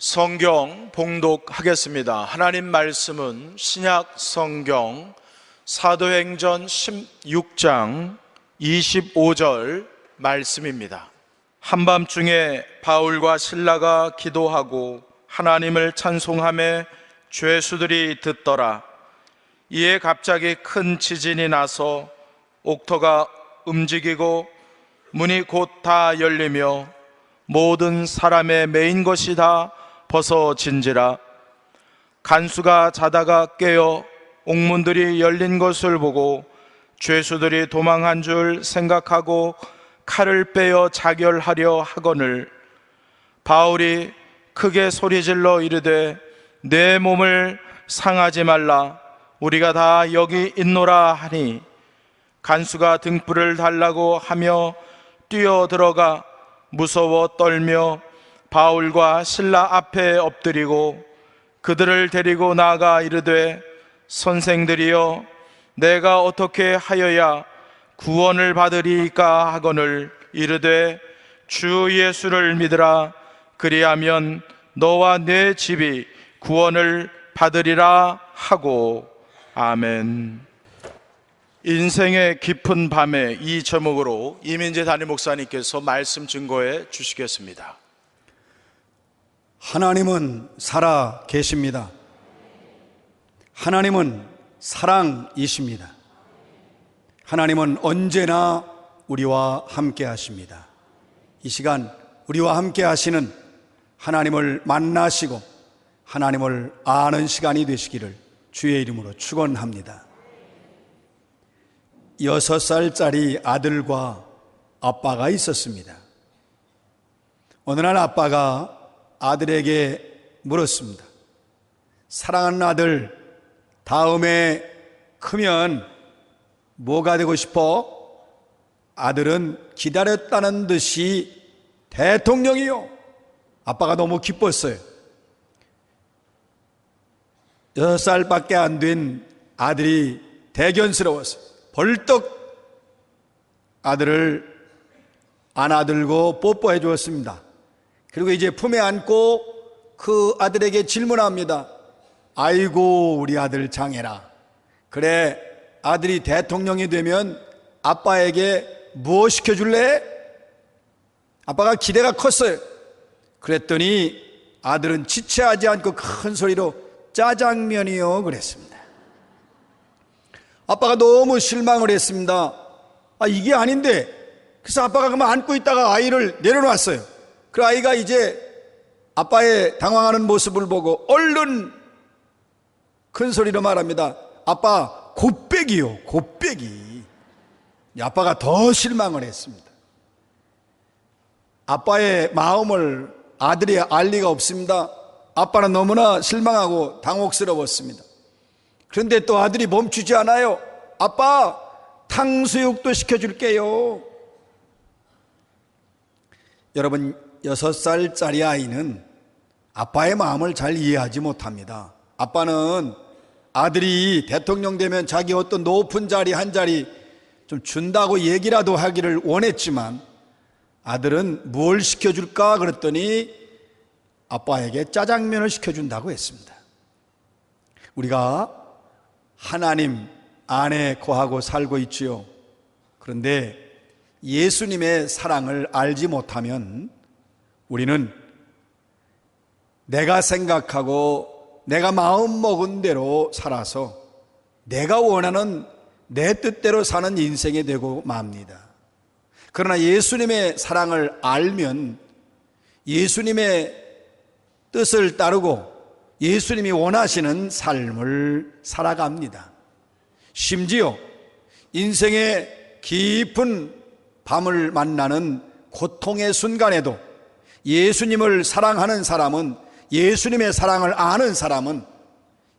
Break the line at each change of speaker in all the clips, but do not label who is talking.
성경 봉독하겠습니다. 하나님 말씀은 신약 성경 사도행전 16장 25절 말씀입니다. 한밤중에 바울과 실라가 기도하고 하나님을 찬송하며 죄수들이 듣더라. 이에 갑자기 큰 지진이 나서 옥토가 움직이고 문이 곧 다 열리며 모든 사람의 매인 것이 다 벗어진지라. 간수가 자다가 깨어 옥문들이 열린 것을 보고 죄수들이 도망한 줄 생각하고 칼을 빼어 자결하려 하거늘 바울이 크게 소리질러 이르되 내 몸을 상하지 말라, 우리가 다 여기 있노라 하니 간수가 등불을 달라고 하며 뛰어들어가 무서워 떨며 바울과 실라 앞에 엎드리고 그들을 데리고 나아가 이르되 선생들이여, 내가 어떻게 하여야 구원을 받으리까 하거늘 이르되 주 예수를 믿으라. 그리하면 너와 내 집이 구원을 받으리라 하고. 아멘. 인생의 깊은 밤에 이 제목으로 이민재 담임 목사님께서 말씀 증거해 주시겠습니다.
하나님은 살아 계십니다. 하나님은 사랑이십니다. 하나님은 언제나 우리와 함께 하십니다. 이 시간 우리와 함께 하시는 하나님을 만나시고 하나님을 아는 시간이 되시기를 주의 이름으로 축원합니다. 6살짜리 아들과 아빠가 있었습니다. 어느 날 아빠가 아들에게 물었습니다. 사랑하는 아들, 다음에 크면 뭐가 되고 싶어? 아들은 기다렸다는 듯이 대통령이요. 아빠가 너무 기뻤어요. 6살밖에 안 된 아들이 대견스러웠어요. 벌떡 아들을 안아들고 뽀뽀해 주었습니다. 그리고 이제 품에 안고 그 아들에게 질문합니다. 아이고 우리 아들 장해라, 그래 아들이 대통령이 되면 아빠에게 뭐 시켜줄래? 아빠가 기대가 컸어요. 그랬더니 아들은 지체하지 않고 큰 소리로 짜장면이요 그랬습니다. 아빠가 너무 실망을 했습니다. 이게 아닌데. 그래서 아빠가 그만 안고 있다가 아이를 내려놨어요. 그 아이가 이제 아빠의 당황하는 모습을 보고 얼른 큰 소리로 말합니다. 아빠, 곱빼기요, 곱빼기. 아빠가 더 실망을 했습니다. 아빠의 마음을 아들이 알 리가 없습니다. 아빠는 너무나 실망하고 당혹스러웠습니다. 그런데 또 아들이 멈추지 않아요. 아빠, 탕수육도 시켜줄게요. 여러분, 6살짜리 아이는 아빠의 마음을 잘 이해하지 못합니다. 아빠는 아들이 대통령 되면 자기 어떤 높은 자리 한 자리 좀 준다고 얘기라도 하기를 원했지만 아들은 뭘 시켜줄까 그랬더니 아빠에게 짜장면을 시켜준다고 했습니다. 우리가 하나님 안에 거하고 살고 있지요. 그런데 예수님의 사랑을 알지 못하면 우리는 내가 생각하고 내가 마음 먹은 대로 살아서 내가 원하는 내 뜻대로 사는 인생이 되고 맙니다. 그러나 예수님의 사랑을 알면 예수님의 뜻을 따르고 예수님이 원하시는 삶을 살아갑니다. 심지어 인생의 깊은 밤을 만나는 고통의 순간에도 예수님을 사랑하는 사람은, 예수님의 사랑을 아는 사람은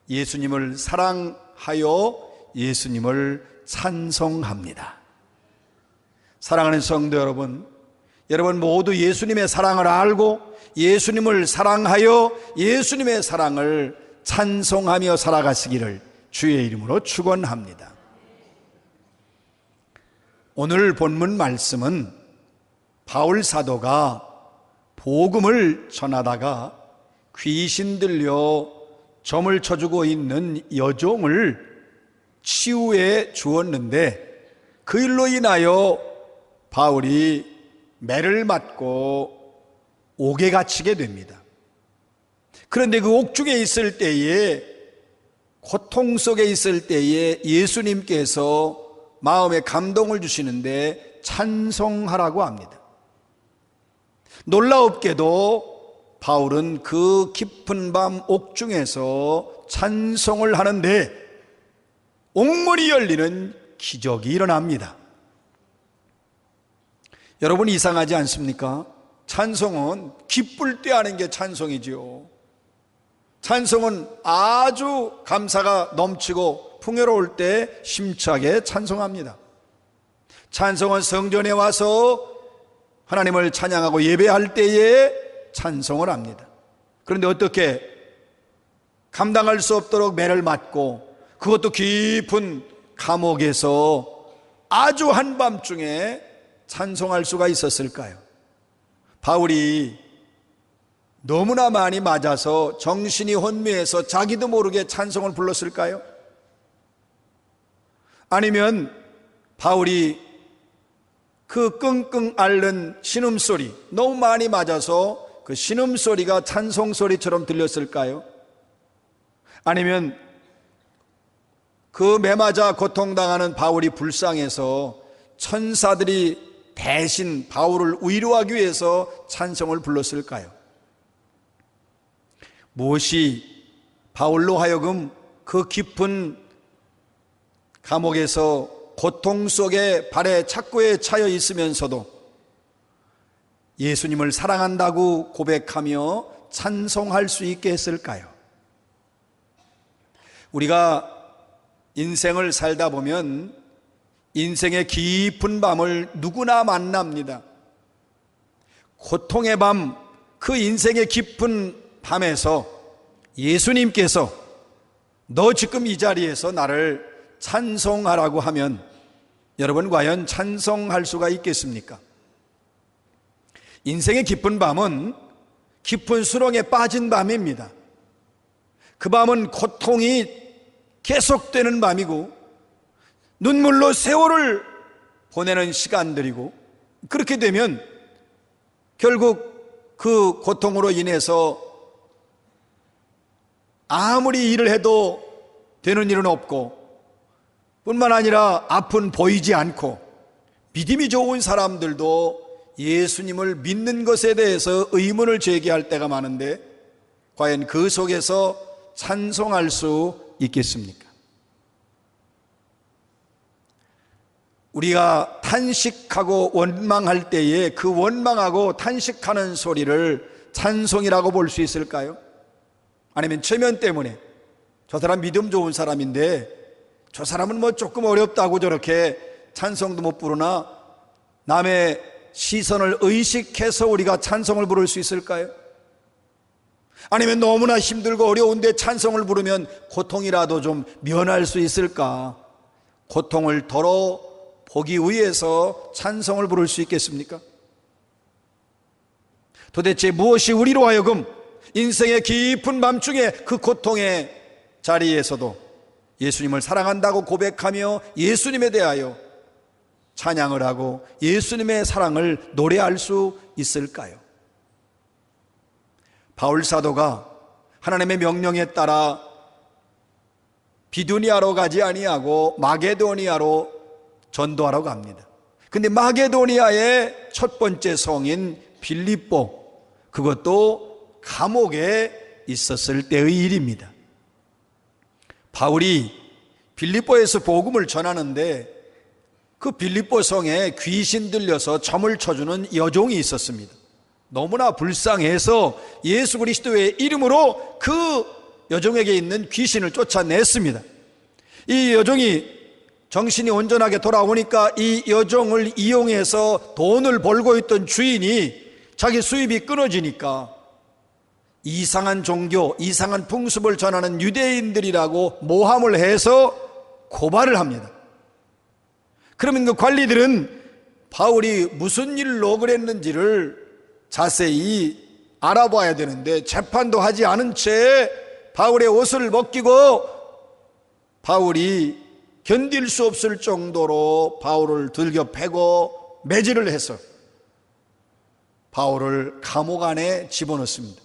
예수님을 사랑하여 예수님을 찬송합니다. 사랑하는 성도 여러분, 여러분 모두 예수님의 사랑을 알고 예수님을 사랑하여 예수님의 사랑을 찬송하며 살아가시기를 주의 이름으로 축원합니다. 오늘 본문 말씀은 바울 사도가 복음을 전하다가 귀신 들려 점을 쳐주고 있는 여종을 치유해 주었는데, 그 일로 인하여 바울이 매를 맞고 옥에 갇히게 됩니다. 그런데 그 옥중에 있을 때에, 고통 속에 있을 때에 예수님께서 마음에 감동을 주시는데 찬송하라고 합니다. 놀라웁게도 바울은 그 깊은 밤 옥중에서 찬송을 하는데 옥문이 열리는 기적이 일어납니다. 여러분, 이상하지 않습니까? 찬송은 기쁠 때 하는 게 찬송이지요. 찬송은 아주 감사가 넘치고 풍요로울 때 심차게 찬송합니다. 찬송은 성전에 와서 하나님을 찬양하고 예배할 때에 찬송을 합니다. 그런데 어떻게 감당할 수 없도록 매를 맞고, 그것도 깊은 감옥에서 아주 한밤중에 찬송할 수가 있었을까요? 바울이 너무나 많이 맞아서 정신이 혼미해서 자기도 모르게 찬송을 불렀을까요? 아니면 바울이 그 끙끙 앓는 신음소리, 너무 많이 맞아서 그 신음소리가 찬송소리처럼 들렸을까요? 아니면 그 매 맞아 고통당하는 바울이 불쌍해서 천사들이 대신 바울을 위로하기 위해서 찬송을 불렀을까요? 무엇이 바울로 하여금 그 깊은 감옥에서 고통 속에 발에 착고에 차여 있으면서도 예수님을 사랑한다고 고백하며 찬송할 수 있게 했을까요? 우리가 인생을 살다 보면 인생의 깊은 밤을 누구나 만납니다. 고통의 밤, 그 인생의 깊은 밤에서 예수님께서 너 지금 이 자리에서 나를 찬송하라고 하면 여러분, 과연 찬송할 수가 있겠습니까? 인생의 깊은 밤은 깊은 수렁에 빠진 밤입니다. 그 밤은 고통이 계속되는 밤이고 눈물로 세월을 보내는 시간들이고, 그렇게 되면 결국 그 고통으로 인해서 아무리 일을 해도 되는 일은 없고, 뿐만 아니라 앞은 보이지 않고, 믿음이 좋은 사람들도 예수님을 믿는 것에 대해서 의문을 제기할 때가 많은데, 과연 그 속에서 찬송할 수 있겠습니까? 우리가 탄식하고 원망할 때에 그 원망하고 탄식하는 소리를 찬송이라고 볼 수 있을까요? 아니면 체면 때문에 저 사람 믿음 좋은 사람인데 저 사람은 뭐 조금 어렵다고 저렇게 찬송도 못 부르나, 남의 시선을 의식해서 우리가 찬송을 부를 수 있을까요? 아니면 너무나 힘들고 어려운데 찬송을 부르면 고통이라도 좀 면할 수 있을까? 고통을 덜어 보기 위해서 찬송을 부를 수 있겠습니까? 도대체 무엇이 우리로 하여금 인생의 깊은 밤중에 그 고통의 자리에서도 예수님을 사랑한다고 고백하며 예수님에 대하여 찬양을 하고 예수님의 사랑을 노래할 수 있을까요? 바울 사도가 하나님의 명령에 따라 비두니아로 가지 아니하고 마게도니아로 전도하러 갑니다. 근데 마게도니아의 첫 번째 성인 빌립보, 그것도 감옥에 있었을 때의 일입니다. 바울이 빌립보에서 복음을 전하는데 그 빌립보 성에 귀신 들려서 점을 쳐주는 여종이 있었습니다. 너무나 불쌍해서 예수 그리스도의 이름으로 그 여종에게 있는 귀신을 쫓아냈습니다. 이 여종이 정신이 온전하게 돌아오니까 이 여종을 이용해서 돈을 벌고 있던 주인이 자기 수입이 끊어지니까 이상한 종교, 이상한 풍습을 전하는 유대인들이라고 모함을 해서 고발을 합니다. 그러면 그 관리들은 바울이 무슨 일로 그랬는지를 자세히 알아봐야 되는데 재판도 하지 않은 채 바울의 옷을 벗기고 바울이 견딜 수 없을 정도로 바울을 들겨 패고 매질을 해서 바울을 감옥 안에 집어넣습니다.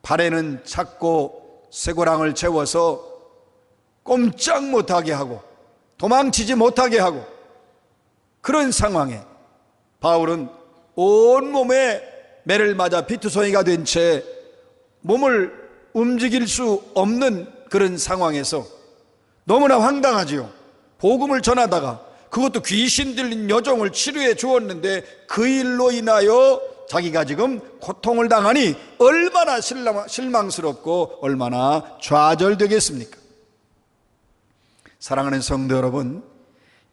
발에는 작고 쇠고랑을 채워서 꼼짝 못하게 하고 도망치지 못하게 하고, 그런 상황에 바울은 온몸에 매를 맞아 피투성이가 된 채 몸을 움직일 수 없는 그런 상황에서 너무나 황당하지요. 복음을 전하다가 그것도 귀신 들린 여종을 치료해 주었는데 그 일로 인하여 자기가 지금 고통을 당하니 얼마나 실망스럽고 얼마나 좌절되겠습니까? 사랑하는 성도 여러분,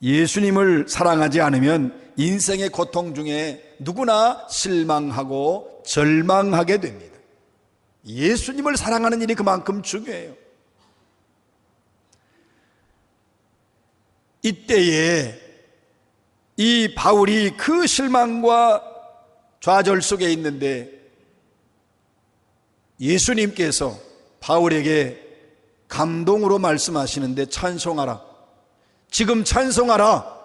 예수님을 사랑하지 않으면 인생의 고통 중에 누구나 실망하고 절망하게 됩니다. 예수님을 사랑하는 일이 그만큼 중요해요. 이때에 이 바울이 그 실망과 좌절 속에 있는데 예수님께서 바울에게 감동으로 말씀하시는데, 찬송하라, 지금 찬송하라.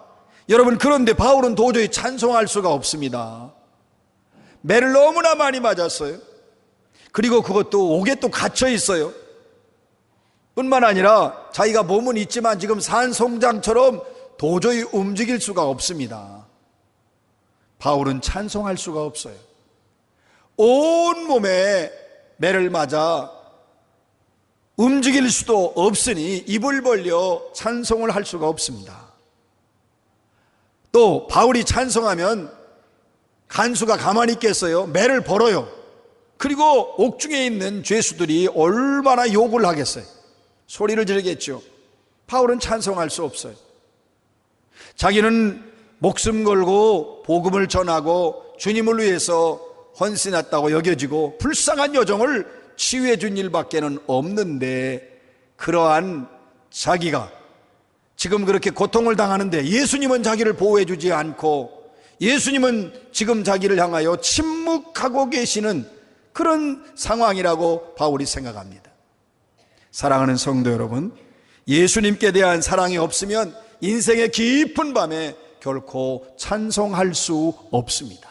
여러분, 그런데 바울은 도저히 찬송할 수가 없습니다. 매를 너무나 많이 맞았어요. 그리고 그것도 옥에 또 갇혀 있어요. 뿐만 아니라 자기가 몸은 있지만 지금 산송장처럼 도저히 움직일 수가 없습니다. 바울은 찬송할 수가 없어요. 온몸에 매를 맞아 움직일 수도 없으니 입을 벌려 찬송을 할 수가 없습니다. 또 바울이 찬송하면 간수가 가만히 있겠어요? 매를 벌어요. 그리고 옥중에 있는 죄수들이 얼마나 욕을 하겠어요? 소리를 지르겠죠. 바울은 찬송할 수 없어요. 자기는 목숨 걸고 복음을 전하고 주님을 위해서 헌신했다고 여겨지고 불쌍한 여종을 치유해 준 일밖에는 없는데, 그러한 자기가 지금 그렇게 고통을 당하는데 예수님은 자기를 보호해 주지 않고 예수님은 지금 자기를 향하여 침묵하고 계시는 그런 상황이라고 바울이 생각합니다. 사랑하는 성도 여러분, 예수님께 대한 사랑이 없으면 인생의 깊은 밤에 결코 찬송할 수 없습니다.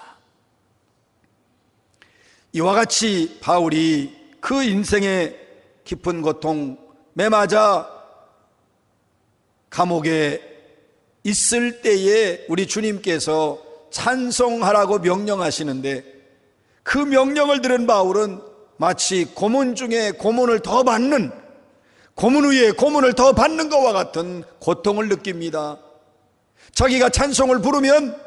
이와 같이 바울이 그 인생의 깊은 고통, 매 맞아 감옥에 있을 때에 우리 주님께서 찬송하라고 명령하시는데, 그 명령을 들은 바울은 마치 고문 중에 고문을 더 받는, 고문 위에 고문을 더 받는 것과 같은 고통을 느낍니다. 자기가 찬송을 부르면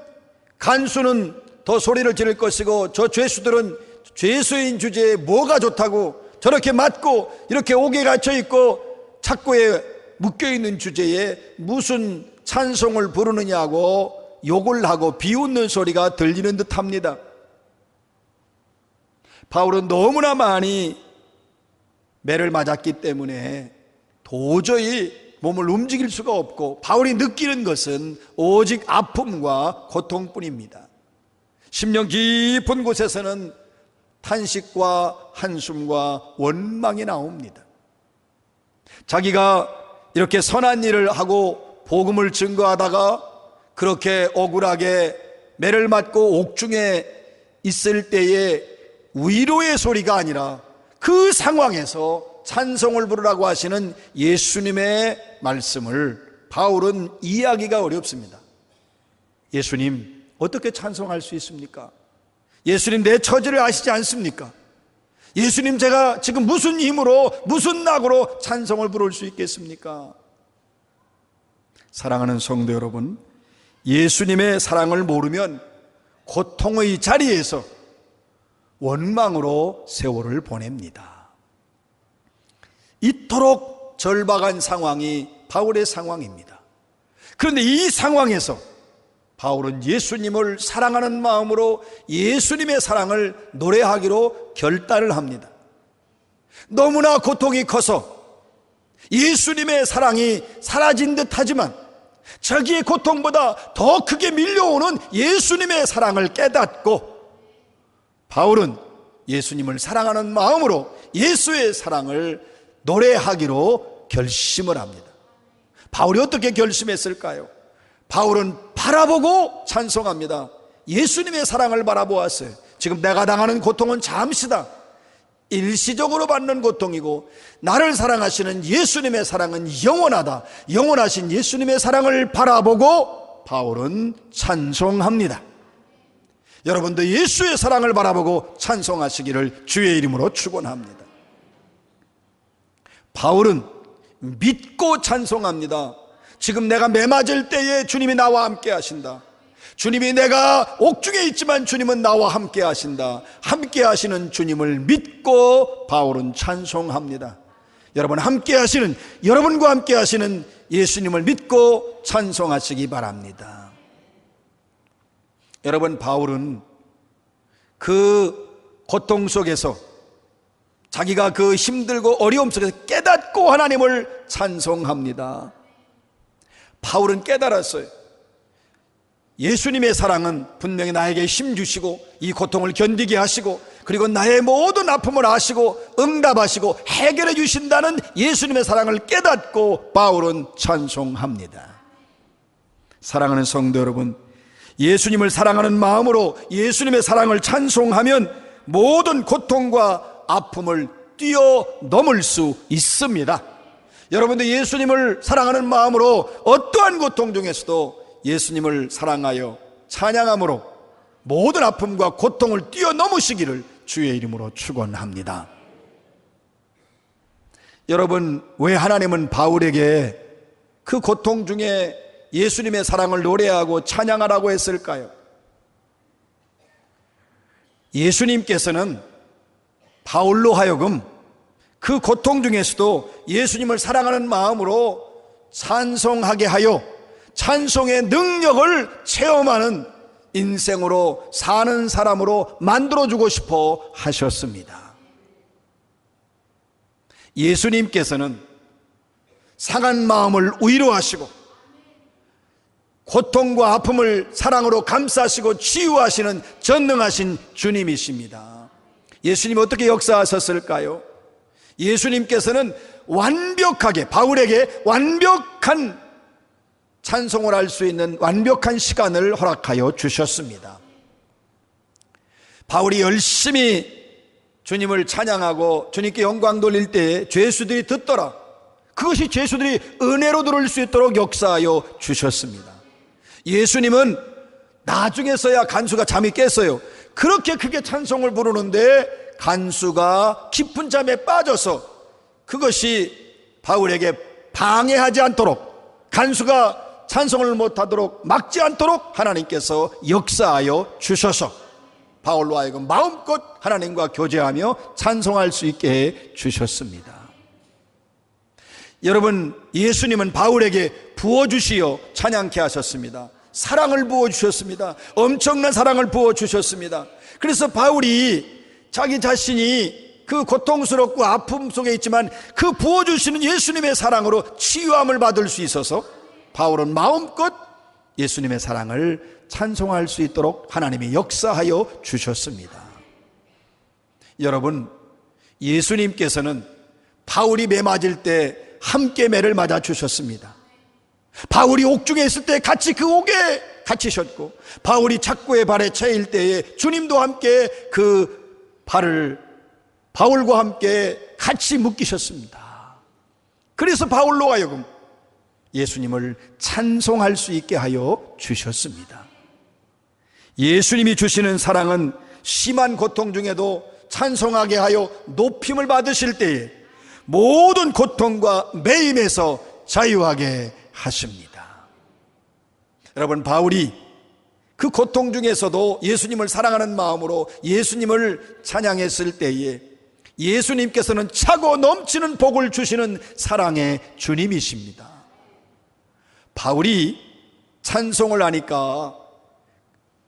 간수는 더 소리를 지를 것이고 저 죄수들은 죄수인 주제에 뭐가 좋다고 저렇게 맞고 이렇게 옥에 갇혀있고 착고에 묶여있는 주제에 무슨 찬송을 부르느냐고 욕을 하고 비웃는 소리가 들리는 듯 합니다. 바울은 너무나 많이 매를 맞았기 때문에 도저히 몸을 움직일 수가 없고 바울이 느끼는 것은 오직 아픔과 고통뿐입니다. 심령 깊은 곳에서는 탄식과 한숨과 원망이 나옵니다. 자기가 이렇게 선한 일을 하고 복음을 증거하다가 그렇게 억울하게 매를 맞고 옥중에 있을 때에 위로의 소리가 아니라 그 상황에서 찬송을 부르라고 하시는 예수님의 말씀을 바울은 이해하기가 어렵습니다. 예수님, 어떻게 찬송할 수 있습니까? 예수님, 내 처지를 아시지 않습니까? 예수님, 제가 지금 무슨 힘으로 무슨 낙으로 찬송을 부를 수 있겠습니까? 사랑하는 성도 여러분, 예수님의 사랑을 모르면 고통의 자리에서 원망으로 세월을 보냅니다. 이토록 절박한 상황이 바울의 상황입니다. 그런데 이 상황에서 바울은 예수님을 사랑하는 마음으로 예수님의 사랑을 노래하기로 결단을 합니다. 너무나 고통이 커서 예수님의 사랑이 사라진 듯 하지만 자기의 고통보다 더 크게 밀려오는 예수님의 사랑을 깨닫고 바울은 예수님을 사랑하는 마음으로 예수의 사랑을 노래하기로 결심을 합니다. 바울이 어떻게 결심했을까요? 바울은 바라보고 찬송합니다. 예수님의 사랑을 바라보았어요. 지금 내가 당하는 고통은 잠시다. 일시적으로 받는 고통이고 나를 사랑하시는 예수님의 사랑은 영원하다. 영원하신 예수님의 사랑을 바라보고 바울은 찬송합니다. 여러분도 예수의 사랑을 바라보고 찬송하시기를 주의 이름으로 축원합니다. 바울은 믿고 찬송합니다. 지금 내가 매맞을 때에 주님이 나와 함께 하신다. 주님이 내가 옥중에 있지만 주님은 나와 함께 하신다. 함께 하시는 주님을 믿고 바울은 찬송합니다. 여러분 여러분과 함께 하시는 예수님을 믿고 찬송하시기 바랍니다. 여러분, 바울은 그 고통 속에서 자기가 그 힘들고 어려움 속에서 깨닫고 하나님을 찬송합니다. 바울은 깨달았어요. 예수님의 사랑은 분명히 나에게 힘 주시고 이 고통을 견디게 하시고 그리고 나의 모든 아픔을 아시고 응답하시고 해결해 주신다는 예수님의 사랑을 깨닫고 바울은 찬송합니다. 사랑하는 성도 여러분, 예수님을 사랑하는 마음으로 예수님의 사랑을 찬송하면 모든 고통과 아픔을 뛰어넘을 수 있습니다. 여러분도 예수님을 사랑하는 마음으로 어떠한 고통 중에서도 예수님을 사랑하여 찬양함으로 모든 아픔과 고통을 뛰어넘으시기를 주의 이름으로 축원합니다. 여러분, 왜 하나님은 바울에게 그 고통 중에 예수님의 사랑을 노래하고 찬양하라고 했을까요? 예수님께서는 바울로 하여금 그 고통 중에서도 예수님을 사랑하는 마음으로 찬송하게 하여 찬송의 능력을 체험하는 인생으로 사는 사람으로 만들어주고 싶어 하셨습니다. 예수님께서는 상한 마음을 위로하시고 고통과 아픔을 사랑으로 감싸시고 치유하시는 전능하신 주님이십니다. 예수님 어떻게 역사하셨을까요? 예수님께서는 완벽하게 바울에게 완벽한 찬송을 할 수 있는 완벽한 시간을 허락하여 주셨습니다. 바울이 열심히 주님을 찬양하고 주님께 영광 돌릴 때에 죄수들이 듣더라. 그것이 죄수들이 은혜로 들을 수 있도록 역사하여 주셨습니다. 예수님은 나중에서야 간수가 잠이 깼어요. 그렇게 크게 찬송을 부르는데 간수가 깊은 잠에 빠져서 그것이 바울에게 방해하지 않도록, 간수가 찬송을 못하도록 막지 않도록 하나님께서 역사하여 주셔서 바울로 하여금 마음껏 하나님과 교제하며 찬송할 수 있게 해 주셨습니다. 여러분, 예수님은 바울에게 부어주시어 찬양케 하셨습니다. 사랑을 부어주셨습니다. 엄청난 사랑을 부어주셨습니다. 그래서 바울이 자기 자신이 그 고통스럽고 아픔 속에 있지만 그 부어주시는 예수님의 사랑으로 치유함을 받을 수 있어서 바울은 마음껏 예수님의 사랑을 찬송할 수 있도록 하나님이 역사하여 주셨습니다. 여러분, 예수님께서는 바울이 매 맞을 때 함께 매를 맞아 주셨습니다. 바울이 옥중에 있을 때 같이 그 옥에 갇히셨고, 바울이 착고의 발에 차일 때에 주님도 함께 그 발을 바울과 함께 같이 묶이셨습니다. 그래서 바울로 하여금 예수님을 찬송할 수 있게 하여 주셨습니다. 예수님이 주시는 사랑은 심한 고통 중에도 찬송하게 하여 높임을 받으실 때에 모든 고통과 매임에서 자유하게 하십니다. 여러분, 바울이 그 고통 중에서도 예수님을 사랑하는 마음으로 예수님을 찬양했을 때에 예수님께서는 차고 넘치는 복을 주시는 사랑의 주님이십니다. 바울이 찬송을 하니까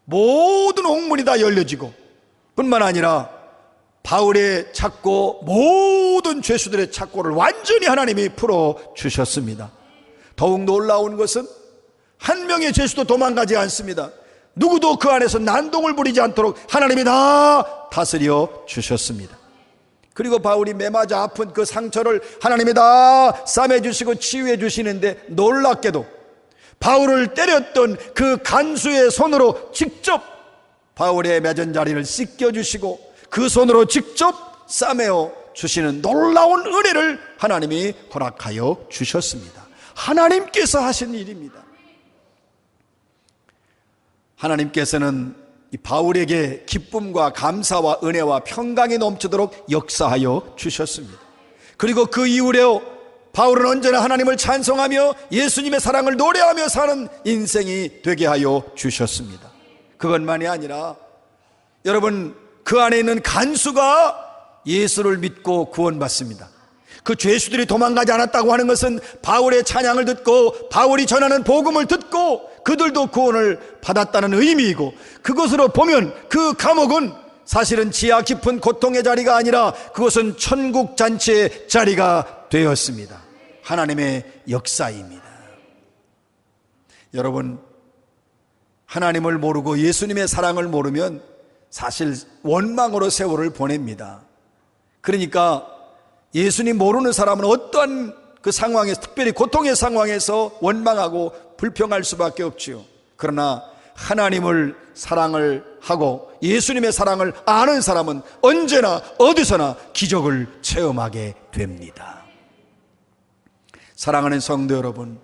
모든 옥문이 다 열려지고 뿐만 아니라 바울의 착고, 모든 죄수들의 착고를 완전히 하나님이 풀어주셨습니다. 더욱 놀라운 것은 한 명의 죄수도 도망가지 않습니다. 누구도 그 안에서 난동을 부리지 않도록 하나님이 다 다스려 주셨습니다. 그리고 바울이 매맞아 아픈 그 상처를 하나님이 다 싸매주시고 치유해 주시는데, 놀랍게도 바울을 때렸던 그 간수의 손으로 직접 바울의 맺은 자리를 씻겨주시고 그 손으로 직접 싸매어 주시는 놀라운 은혜를 하나님이 허락하여 주셨습니다. 하나님께서 하신 일입니다. 하나님께서는 이 바울에게 기쁨과 감사와 은혜와 평강이 넘치도록 역사하여 주셨습니다. 그리고 그 이후로 바울은 언제나 하나님을 찬송하며 예수님의 사랑을 노래하며 사는 인생이 되게 하여 주셨습니다. 그것만이 아니라 여러분, 그 안에 있는 간수가 예수를 믿고 구원받습니다. 그 죄수들이 도망가지 않았다고 하는 것은 바울의 찬양을 듣고 바울이 전하는 복음을 듣고 그들도 구원을 받았다는 의미이고, 그것으로 보면 그 감옥은 사실은 지하 깊은 고통의 자리가 아니라 그것은 천국 잔치의 자리가 되었습니다. 하나님의 역사입니다. 여러분, 하나님을 모르고 예수님의 사랑을 모르면 사실 원망으로 세월을 보냅니다. 그러니까 예수님 모르는 사람은 어떠한 그 상황에서, 특별히 고통의 상황에서 원망하고 불평할 수밖에 없지요. 그러나 하나님을 사랑을 하고 예수님의 사랑을 아는 사람은 언제나 어디서나 기적을 체험하게 됩니다. 사랑하는 성도 여러분,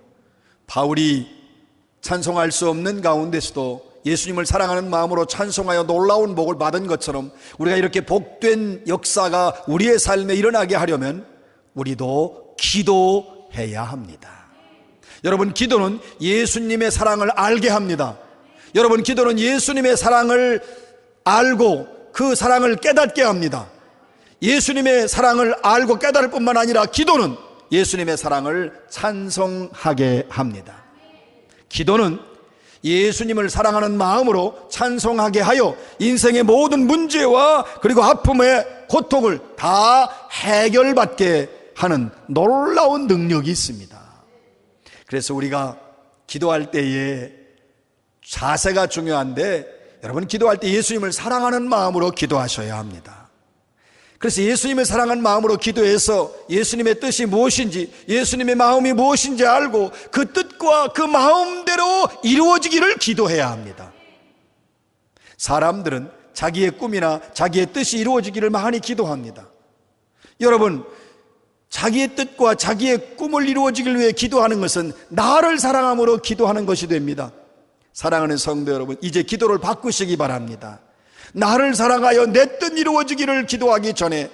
바울이 찬송할 수 없는 가운데서도 예수님을 사랑하는 마음으로 찬송하여 놀라운 복을 받은 것처럼 우리가 이렇게 복된 역사가 우리의 삶에 일어나게 하려면 우리도 기도해야 합니다. 여러분, 기도는 예수님의 사랑을 알게 합니다. 여러분, 기도는 예수님의 사랑을 알고 그 사랑을 깨닫게 합니다. 예수님의 사랑을 알고 깨달을 뿐만 아니라 기도는 예수님의 사랑을 찬송하게 합니다. 기도는 예수님을 사랑하는 마음으로 찬송하게 하여 인생의 모든 문제와 그리고 아픔의 고통을 다 해결받게 하는 놀라운 능력이 있습니다. 그래서 우리가 기도할 때에 자세가 중요한데, 여러분, 기도할 때 예수님을 사랑하는 마음으로 기도하셔야 합니다. 그래서 예수님을 사랑하는 마음으로 기도해서 예수님의 뜻이 무엇인지, 예수님의 마음이 무엇인지 알고 그 뜻과 그 마음대로 이루어지기를 기도해야 합니다. 사람들은 자기의 꿈이나 자기의 뜻이 이루어지기를 많이 기도합니다. 여러분, 자기의 뜻과 자기의 꿈을 이루어지길 위해 기도하는 것은 나를 사랑함으로 기도하는 것이 됩니다. 사랑하는 성도 여러분, 이제 기도를 바꾸시기 바랍니다. 나를 사랑하여 내 뜻 이루어지기를 기도하기 전에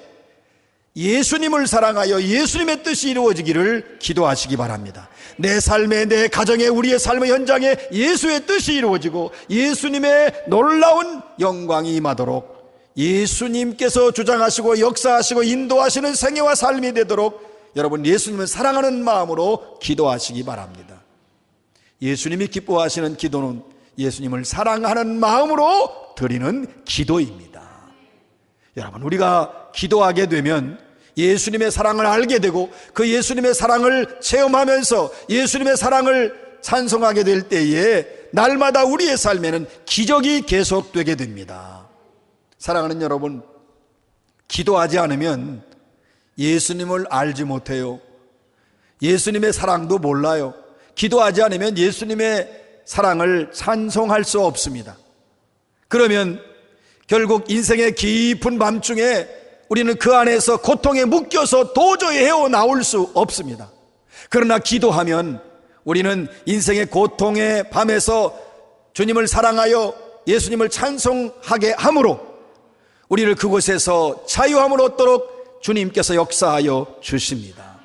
예수님을 사랑하여 예수님의 뜻이 이루어지기를 기도하시기 바랍니다. 내 삶에, 내 가정에, 우리의 삶의 현장에 예수의 뜻이 이루어지고 예수님의 놀라운 영광이 임하도록 예수님께서 주장하시고 역사하시고 인도하시는 생애와 삶이 되도록 여러분, 예수님을 사랑하는 마음으로 기도하시기 바랍니다. 예수님이 기뻐하시는 기도는 예수님을 사랑하는 마음으로 드리는 기도입니다. 여러분, 우리가 기도하게 되면 예수님의 사랑을 알게 되고 그 예수님의 사랑을 체험하면서 예수님의 사랑을 찬송하게 될 때에 날마다 우리의 삶에는 기적이 계속되게 됩니다. 사랑하는 여러분, 기도하지 않으면 예수님을 알지 못해요. 예수님의 사랑도 몰라요. 기도하지 않으면 예수님의 사랑을 찬송할 수 없습니다. 그러면 결국 인생의 깊은 밤중에 우리는 그 안에서 고통에 묶여서 도저히 헤어나올 수 없습니다. 그러나 기도하면 우리는 인생의 고통의 밤에서 주님을 사랑하여 예수님을 찬송하게 함으로 우리를 그곳에서 자유함을 얻도록 주님께서 역사하여 주십니다.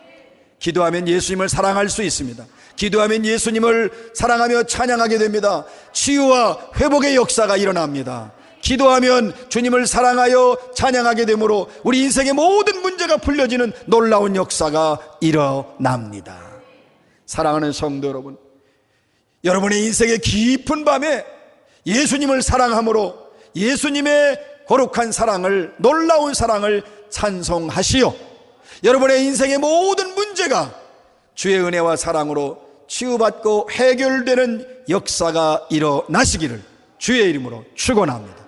기도하면 예수님을 사랑할 수 있습니다. 기도하면 예수님을 사랑하며 찬양하게 됩니다. 치유와 회복의 역사가 일어납니다. 기도하면 주님을 사랑하여 찬양하게 되므로 우리 인생의 모든 문제가 풀려지는 놀라운 역사가 일어납니다. 사랑하는 성도 여러분, 여러분의 인생의 깊은 밤에 예수님을 사랑함으로 예수님의 거룩한 사랑을, 놀라운 사랑을 찬송하시오. 여러분의 인생의 모든 문제가 주의 은혜와 사랑으로 치유받고 해결되는 역사가 일어나시기를 주의 이름으로 축원합니다.